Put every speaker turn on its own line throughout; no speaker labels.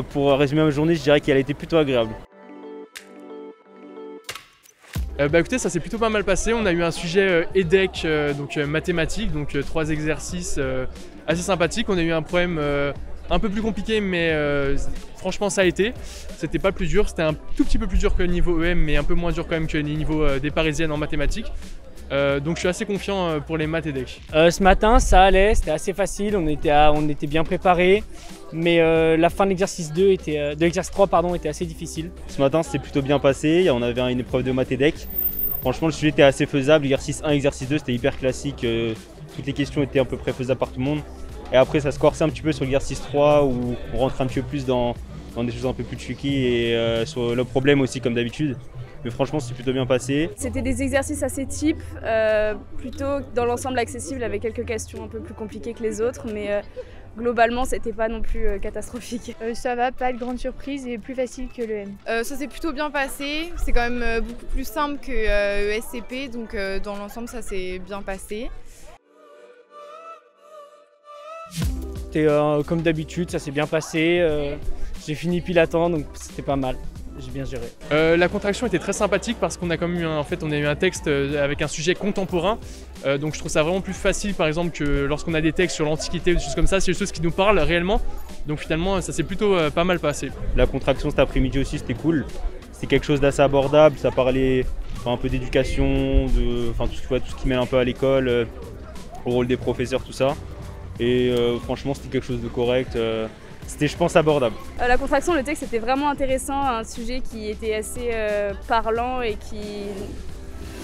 Pour résumer ma journée, je dirais qu'elle a été plutôt agréable.
Écoutez, ça s'est plutôt pas mal passé. On a eu un sujet EDEC, donc mathématiques, donc 3 exercices assez sympathiques. On a eu un problème un peu plus compliqué, mais franchement ça a été. C'était pas le plus dur, c'était un tout petit peu plus dur que le niveau EM, mais un peu moins dur quand même que les niveaux des parisiennes en mathématiques. Donc je suis assez confiant pour les maths EDEC.
Ce matin ça allait, c'était assez facile, on était bien préparés. Mais la fin de l'exercice 2 de l'exercice 3 était assez difficile.
Ce matin c'était plutôt bien passé, on avait une épreuve de maths EDEC. Franchement le sujet était assez faisable, exercice 1, exercice 2 c'était hyper classique, toutes les questions étaient à peu près faisables par tout le monde. Et après ça se corsait un petit peu sur l'exercice 3 où on rentre un petit peu plus dans des choses un peu plus tricky et sur le problème aussi comme d'habitude. Mais franchement c'est plutôt bien passé.
C'était des exercices assez types, plutôt dans l'ensemble accessibles avec quelques questions un peu plus compliquées que les autres, mais globalement c'était pas non plus catastrophique.
Ça va, pas de grande surprise et plus facile que le M.
Ça s'est plutôt bien passé, c'est quand même beaucoup plus simple que ESCP, donc dans l'ensemble ça s'est bien passé.
C'était comme d'habitude, ça s'est bien passé, j'ai fini pile à temps donc c'était pas mal. J'ai bien géré.
La contraction était très sympathique parce qu'on a quand même eu on a eu un texte avec un sujet contemporain. Donc je trouve ça vraiment plus facile par exemple que lorsqu'on a des textes sur l'Antiquité ou des choses comme ça, c'est des choses qui nous parlent réellement. Donc finalement ça s'est plutôt pas mal passé.
La contraction cet après-midi aussi c'était cool. C'était quelque chose d'assez abordable, ça parlait un peu d'éducation, tout ce qui mène un peu à l'école, au rôle des professeurs, tout ça. Et franchement c'était quelque chose de correct. C'était, je pense, abordable.
La contraction, le texte était vraiment intéressant, un sujet qui était assez parlant et qui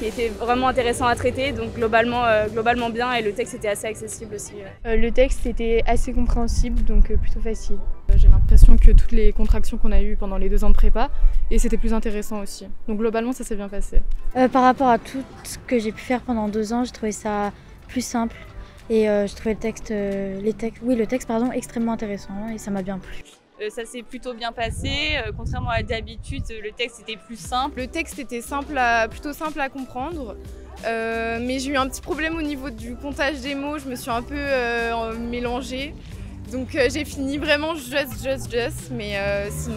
était vraiment intéressant à traiter, donc globalement bien, et le texte était assez accessible aussi.
Le texte était assez compréhensible, donc plutôt facile.
J'ai l'impression que toutes les contractions qu'on a eues pendant les 2 ans de prépa, et c'était plus intéressant aussi. Donc globalement ça s'est bien passé.
Par rapport à tout ce que j'ai pu faire pendant 2 ans, j'ai trouvé ça plus simple. Et je trouvais le texte extrêmement intéressant et ça m'a bien plu.
Ça s'est plutôt bien passé, contrairement à d'habitude, le texte était plus simple.
Le texte était plutôt simple à comprendre, mais j'ai eu un petit problème au niveau du comptage des mots, je me suis un peu mélangée. Donc j'ai fini vraiment just, mais sinon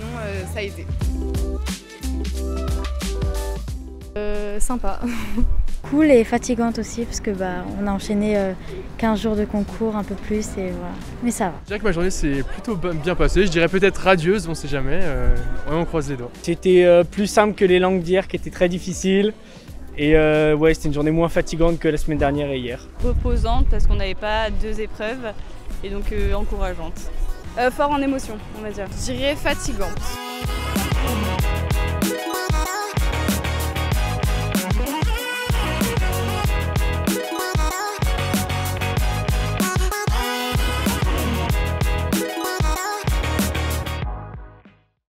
ça a été.
Sympa.
Cool et fatigante aussi parce que on a enchaîné 15 jours de concours, un peu plus et voilà. Mais ça va.
Je dirais que ma journée s'est plutôt bien passée, je dirais peut-être radieuse, on sait jamais, on croise les doigts.
C'était plus simple que les langues d'hier qui étaient très difficiles. Et ouais, c'était une journée moins fatigante que la semaine dernière et hier.
Reposante parce qu'on n'avait pas 2 épreuves et donc encourageante.
Fort en émotion, on va dire.
Je dirais fatigante.